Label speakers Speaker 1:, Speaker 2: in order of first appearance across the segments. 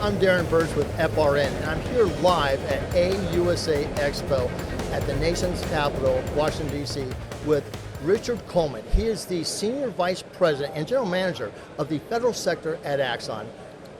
Speaker 1: I'm Darren Birch with FRN, and I'm here live at AUSA Expo at the nation's capital, Washington D.C., with Richard Coleman. He is the Senior Vice President and General Manager of the Federal Sector at Axon.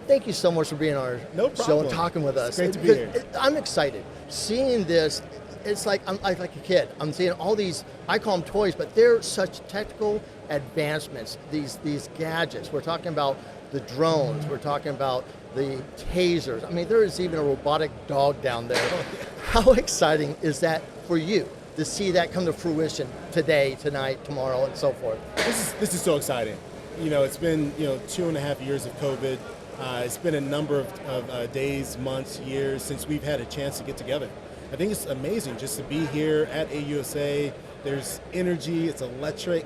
Speaker 1: Thank you so much for being on our show and talking with us.
Speaker 2: It's great to be here.
Speaker 1: I'm excited. Seeing this, it's like I'm like a kid. I'm seeing all these, I call them toys, but they're such technical advancements, these gadgets. We're talking about the drones, we're talking about the tasers. I mean, there is even a robotic dog down there. How exciting is that for you to see that come to fruition today, tonight, tomorrow, and so forth?
Speaker 2: This is so exciting. You know, it's been 2.5 years of COVID. It's been a number of days, months, years since we've had a chance to get together. I think it's amazing just to be here at AUSA. There's energy, it's electric,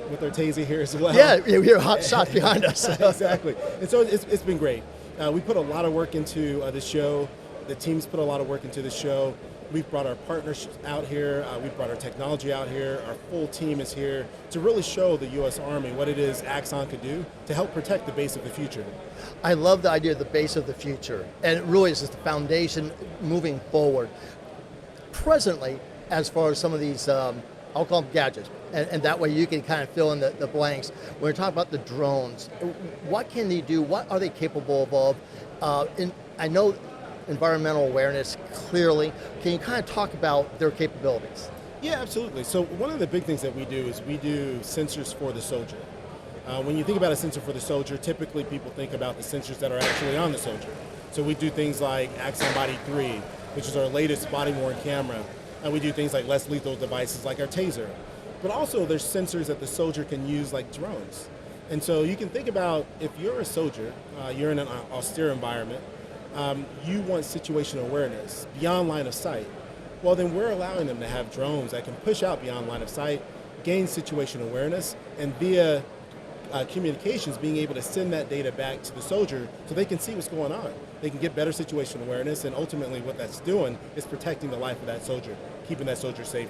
Speaker 2: with our taser here as well.
Speaker 1: Yeah, we hear hot shots behind us.
Speaker 2: Exactly. And so it's been great. We put a lot of work into the show. The team's put a lot of work into the show. We've brought our partners out here. We've brought our technology out here. Our full team is here to really show the U.S. Army what it is Axon could do to help protect the base of the future.
Speaker 1: I love the idea of the base of the future, and it really is just the foundation moving forward. Presently, as far as some of these, I'll call them gadgets, and that way you can kind of fill in the blanks. When we're talking about the drones, what can they do? What are they capable of? I know environmental awareness, clearly. Can you kind of talk about their capabilities?
Speaker 2: Yeah, absolutely. So one of the big things that we do is we do sensors for the soldier. When you think about a sensor for the soldier, typically people think about the sensors that are actually on the soldier. So we do things like Axon Body 3, which is our latest body-worn camera. And we do things like less lethal devices like our taser. But also there's sensors that the soldier can use like drones. And so you can think about if you're a soldier, you're in an austere environment, you want situational awareness beyond line of sight. Well, then we're allowing them to have drones that can push out beyond line of sight, gain situational awareness, and via communications being able to send that data back to the soldier so they can see what's going on. They can get better situational awareness, and ultimately what that's doing is protecting the life of that soldier, keeping that soldier safe.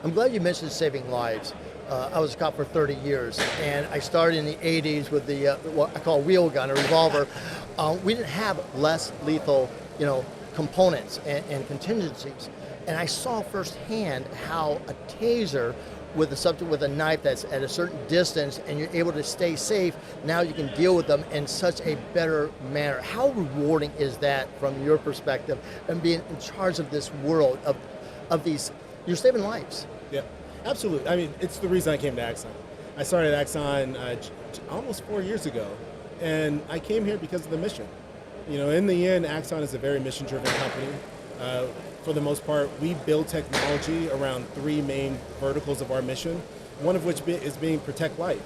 Speaker 1: I'm glad you mentioned saving lives. I was a cop for 30 years, and I started in the 80s with the what I call wheel gun, a revolver. We didn't have less lethal, components and contingencies, and I saw firsthand how a taser with a subject with a knife that's at a certain distance and you're able to stay safe, now you can deal with them in such a better manner. How rewarding is that from your perspective and being in charge of this world of these, you're saving lives?
Speaker 2: Yeah, absolutely. I mean, it's the reason I came to Axon. I started Axon almost 4 years ago, and I came here because of the mission. In the end, Axon is a very mission-driven company. For the most part, we build technology around 3 main verticals of our mission, one of which is being protect life.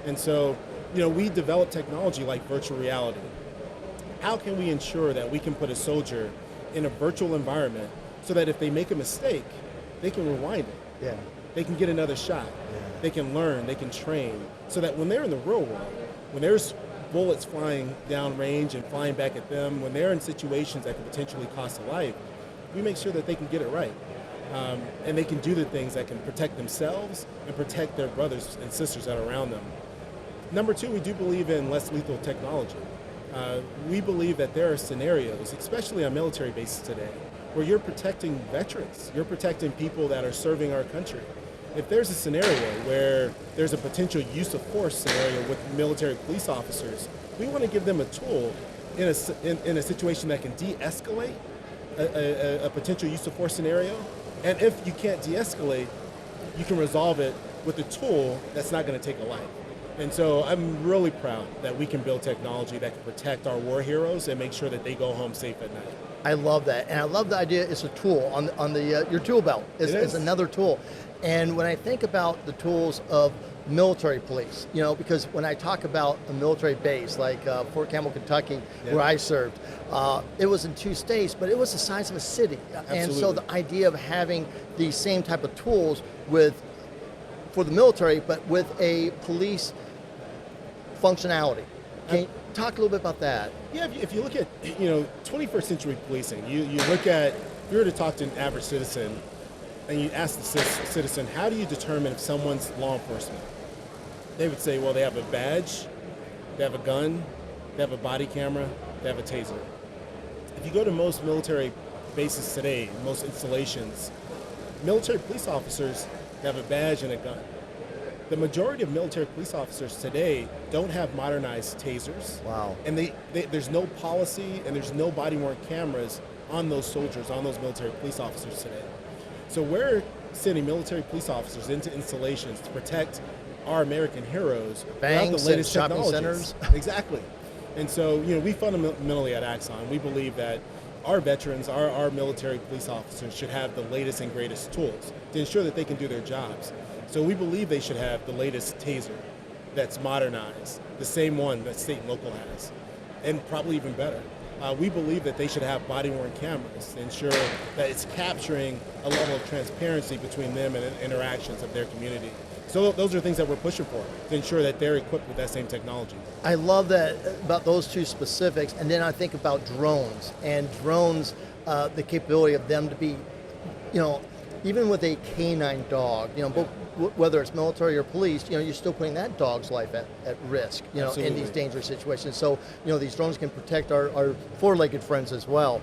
Speaker 2: And so, we develop technology like virtual reality. How can we ensure that we can put a soldier in a virtual environment so that if they make a mistake, they can rewind it?
Speaker 1: Yeah.
Speaker 2: They can get another shot. Yeah. They can learn, they can train, so that when they're in the real world, when there's bullets flying down range and flying back at them, when they're in situations that could potentially cost a life, we make sure that they can get it right. And they can do the things that can protect themselves and protect their brothers and sisters that are around them. Number 2, we do believe in less lethal technology. We believe that there are scenarios, especially on military bases today, where you're protecting veterans, you're protecting people that are serving our country. If there's a scenario where there's a potential use of force scenario with military police officers, we want to give them a tool in a situation that can de-escalate a potential use of force scenario. And if you can't de-escalate, you can resolve it with a tool that's not going to take a life. And so I'm really proud that we can build technology that can protect our war heroes and make sure that they go home safe at night.
Speaker 1: I love that, and I love the idea it's a tool on your tool belt. It's another tool. And when I think about the tools of military police, because when I talk about a military base like Fort Campbell, Kentucky, where I served, it was in 2 states, but it was the size of a city.
Speaker 2: Absolutely.
Speaker 1: And so the idea of having these same type of tools for the military, but with a police functionality. Can you talk a little bit about that?
Speaker 2: Yeah, if you look at 21st century policing, you look at, if you were to talk to an average citizen, and you ask the citizen, how do you determine if someone's law enforcement? They would say, well, they have a badge, they have a gun, they have a body camera, to have a taser. If you go to most military bases today, most installations, military police officers have a badge and a gun. The majority of military police officers today don't have modernized tasers.
Speaker 1: Wow.
Speaker 2: And there's no policy and there's no body-worn cameras on those soldiers, on those military police officers today. So we're sending military police officers into installations to protect our American heroes without the latest
Speaker 1: shopping
Speaker 2: technologies.
Speaker 1: centers.
Speaker 2: Exactly. And so, we fundamentally at Axon, we believe that our veterans, our military police officers should have the latest and greatest tools to ensure that they can do their jobs. So we believe they should have the latest taser that's modernized, the same one that state and local has, and probably even better. We believe that they should have body-worn cameras to ensure that it's capturing a level of transparency between them and interactions of their community. So those are things that we're pushing for, to ensure that they're equipped with that same technology.
Speaker 1: I love that about those two specifics, and then I think about drones, and drones, the capability of them to be, even with a canine dog, but whether it's military or police, you're still putting that dog's life at risk, in these dangerous situations. So, these drones can protect our four-legged friends as well.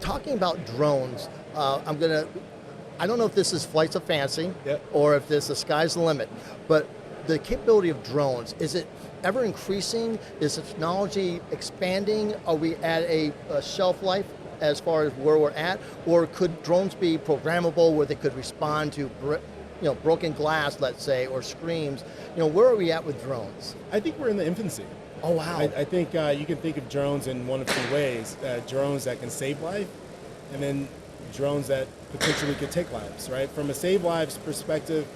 Speaker 1: Talking about drones, I don't know if this is flights of fancy or if this the sky's the limit, but the capability of drones, is it ever increasing? Is the technology expanding? Are we at a shelf life as far as where we're at? Or could drones be programmable where they could respond to broken glass, let's say, or screams? Where are we at with drones?
Speaker 2: I think we're in the infancy.
Speaker 1: Oh, wow.
Speaker 2: I think you can think of drones in one of two ways. Drones that can save life, and then drones that potentially could take lives, right? From a save lives perspective,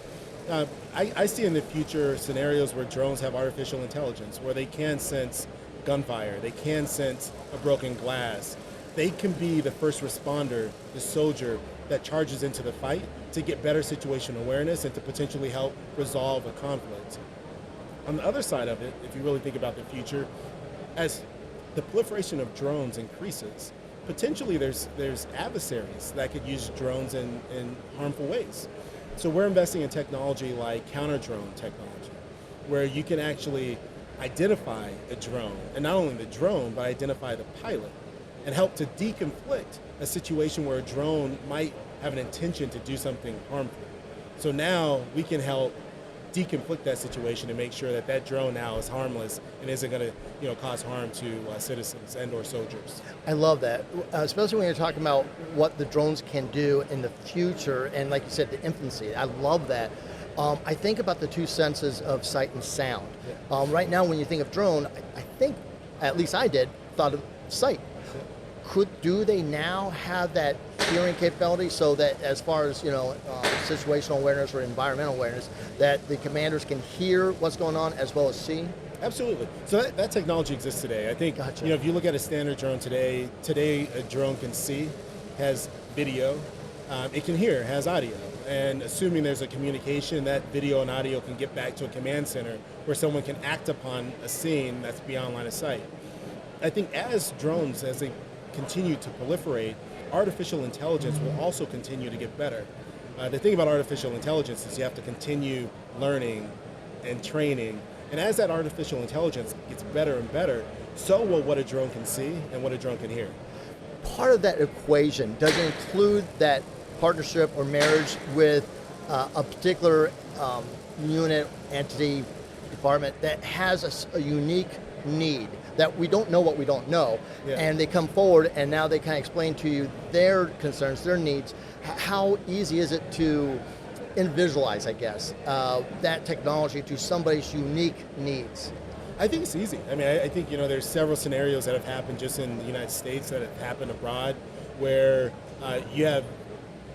Speaker 2: I see in the future scenarios where drones have artificial intelligence, where they can sense gunfire, they can sense a broken glass. They can be the first responder, the soldier that charges into the fight to get better situational awareness and to potentially help resolve a conflict. On the other side of it, if you really think about the future, as the proliferation of drones increases, potentially there's adversaries that could use drones in harmful ways. So we're investing in technology like counter-drone technology, where you can actually identify a drone, and not only the drone, but identify the pilot, and help to deconflict a situation where a drone might have an intention to do something harmful. So now we can help deconflict that situation and make sure that that drone now is harmless and isn't going to cause harm to citizens and or soldiers.
Speaker 1: I love that, especially when you're talking about what the drones can do in the future, and like you said, the infancy. I love that. I think about the two senses of sight and sound. Right now, when you think of drone, I think, at least I did, thought of sight. Do they now have that hearing capability so that as far as situational awareness or environmental awareness, that the commanders can hear what's going on as well as see?
Speaker 2: Absolutely. So that technology exists today. I think if you look at a standard drone today a drone can see, has video, it can hear, has audio, and assuming there's a communication, that video and audio can get back to a command center where someone can act upon a scene that's beyond line of sight. I think as drones, as they continue to proliferate, artificial intelligence will also continue to get better. The thing about artificial intelligence is you have to continue learning and training, and as that artificial intelligence gets better and better, so will what a drone can see and what a drone can hear.
Speaker 1: Part of that equation, does it include that partnership or marriage with a particular unit, entity, department that has a unique need, that we don't know what we don't know, and they come forward and now they kind of explain to you their concerns, their needs. How easy is it to individualize, I guess, that technology to somebody's unique needs?
Speaker 2: I think it's easy. I mean, I think there's several scenarios that have happened just in the United States that have happened abroad, where you have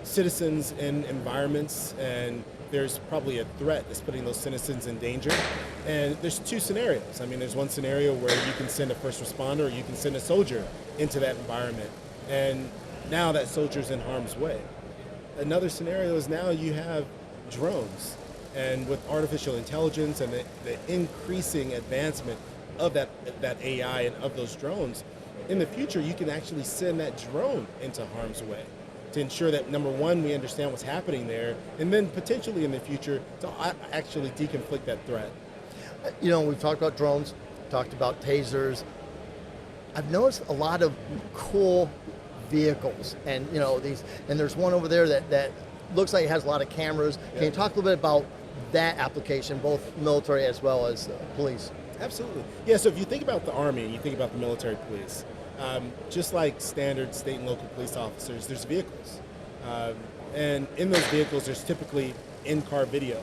Speaker 2: citizens in environments and there's probably a threat that's putting those citizens in danger. And there's two scenarios. I mean, there's one scenario where you can send a first responder or you can send a soldier into that environment. And now that soldier's in harm's way. Another scenario is now you have drones. And with artificial intelligence and the increasing advancement of that AI and of those drones, in the future you can actually send that drone into harm's way to ensure that, number one, we understand what's happening there, and then potentially in the future to actually deconflict that threat.
Speaker 1: We've talked about drones, talked about tasers. I've noticed a lot of cool vehicles, and and there's one over there that looks like it has a lot of cameras. Can you talk a little bit about that application, both military as well as police?
Speaker 2: Absolutely. Yeah, so if you think about the Army and you think about the military police, just like standard state and local police officers, there's vehicles. And in those vehicles, there's typically in-car video.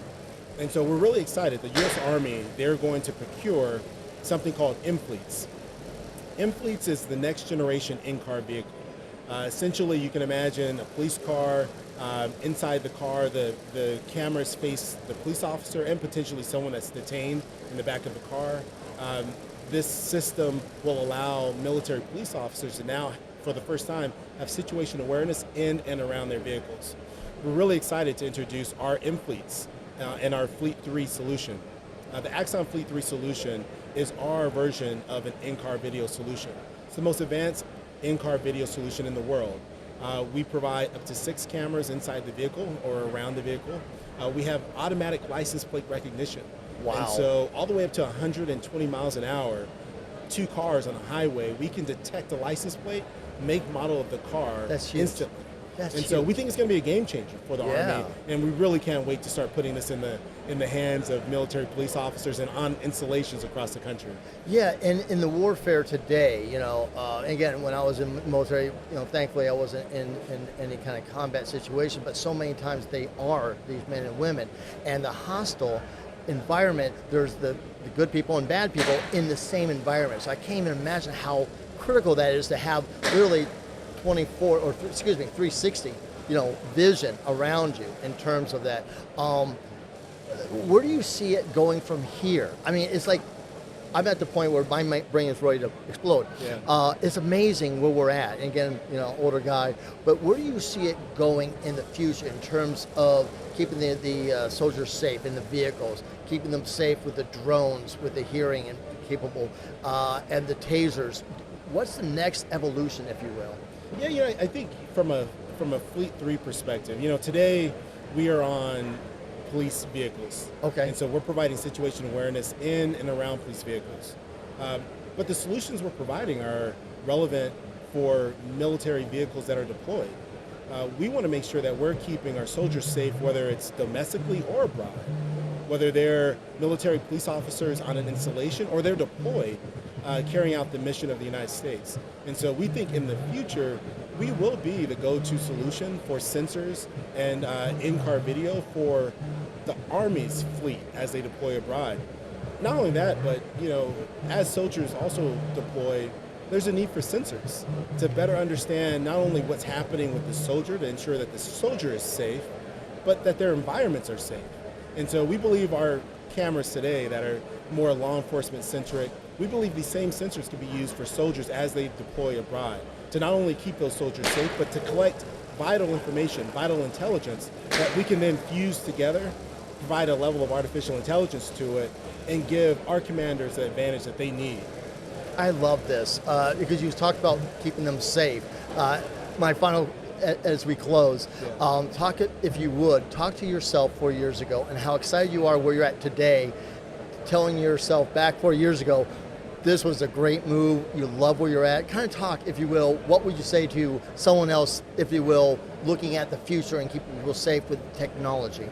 Speaker 2: And so we're really excited. The U.S. Army, they're going to procure something called M-Fleets. M-Fleets is the next generation in-car vehicle. Essentially, you can imagine a police car. Inside the car, the cameras face the police officer and potentially someone that's detained in the back of the car. This system will allow military police officers to now, for the first time, have situation awareness in and around their vehicles. We're really excited to introduce our M-Fleets and our Fleet 3 solution. The Axon Fleet 3 solution is our version of an in-car video solution. It's the most advanced in-car video solution in the world. We provide up to 6 cameras inside the vehicle or around the vehicle. We have automatic license plate recognition.
Speaker 1: Wow.
Speaker 2: And so all the way up to 120 miles an hour, 2 cars on a highway, we can detect the license plate, make model of the car instantly. So we think it's going to be a game changer for the Army, and we really can't wait to start putting this in the hands of military police officers and on installations across the country.
Speaker 1: Yeah, and in the warfare today, again, when I was in military, thankfully I wasn't in any kind of combat situation, but so many times they are, these men and women, and the hostile environment, there's the good people and bad people in the same environment. So I can't even imagine how critical that is to have literally 360, vision around you in terms of that. Where do you see it going from here? I mean, it's like I'm at the point where my brain is ready to explode.
Speaker 2: Yeah.
Speaker 1: It's amazing where we're at. And again, older guy, but where do you see it going in the future in terms of keeping the soldiers safe in the vehicles, keeping them safe with the drones, with the hearing and capable, and the tasers? What's the next evolution, if you will?
Speaker 2: Yeah, I think from a Fleet 3 perspective, today we are on police vehicles.
Speaker 1: Okay.
Speaker 2: And so we're providing situation awareness in and around police vehicles. But the solutions we're providing are relevant for military vehicles that are deployed. We want to make sure that we're keeping our soldiers safe, whether it's domestically or abroad, whether they're military police officers on an installation or they're deployed carrying out the mission of the United States. And so we think in the future, we will be the go-to solution for sensors and in-car video for the Army's fleet as they deploy abroad. Not only that, but as soldiers also deploy, there's a need for sensors to better understand not only what's happening with the soldier to ensure that the soldier is safe, but that their environments are safe. And so we believe our cameras today that are more law enforcement centric, we believe these same sensors can be used for soldiers as they deploy abroad to not only keep those soldiers safe, but to collect vital information, vital intelligence that we can then fuse together, provide a level of artificial intelligence to it, and give our commanders the advantage that they need.
Speaker 1: I love this because you talked about keeping them safe. My final, as we close, talk, if you would, talk to yourself 4 years ago and how excited you are where you're at today, telling yourself back 4 years ago, this was a great move, you love where you're at. Kind of talk, if you will, what would you say to someone else, if you will, looking at the future and keeping people safe with technology?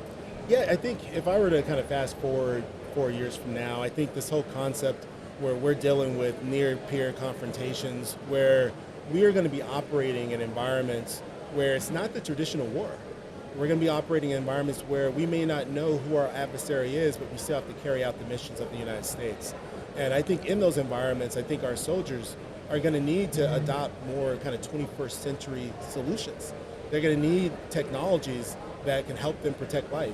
Speaker 2: Yeah, I think if I were to kind of fast forward 4 years from now, I think this whole concept where we're dealing with near-peer confrontations, where we are going to be operating in environments where it's not the traditional war. We're going to be operating in environments where we may not know who our adversary is, but we still have to carry out the missions of the United States. And I think in those environments, I think our soldiers are going to need to adopt more kind of 21st century solutions. They're going to need technologies that can help them protect life.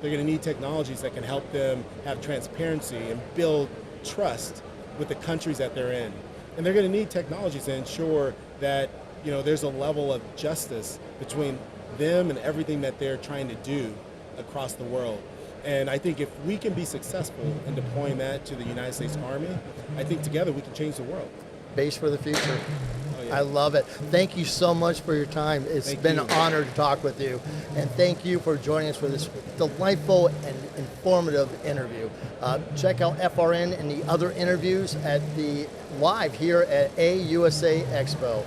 Speaker 2: They're going to need technologies that can help them have transparency and build trust with the countries that they're in. And they're going to need technologies to ensure that there's a level of justice between them and everything that they're trying to do across the world. And I think if we can be successful in deploying that to the United States Army, I think together we can change the world.
Speaker 1: Base for the future.
Speaker 2: Oh, yeah.
Speaker 1: I love it. Thank you so much for your time. It's
Speaker 2: Thank
Speaker 1: been
Speaker 2: you.
Speaker 1: an honor to talk with you. And thank you for joining us for this delightful and informative interview. Check out FRN and the other interviews at the live here at AUSA Expo.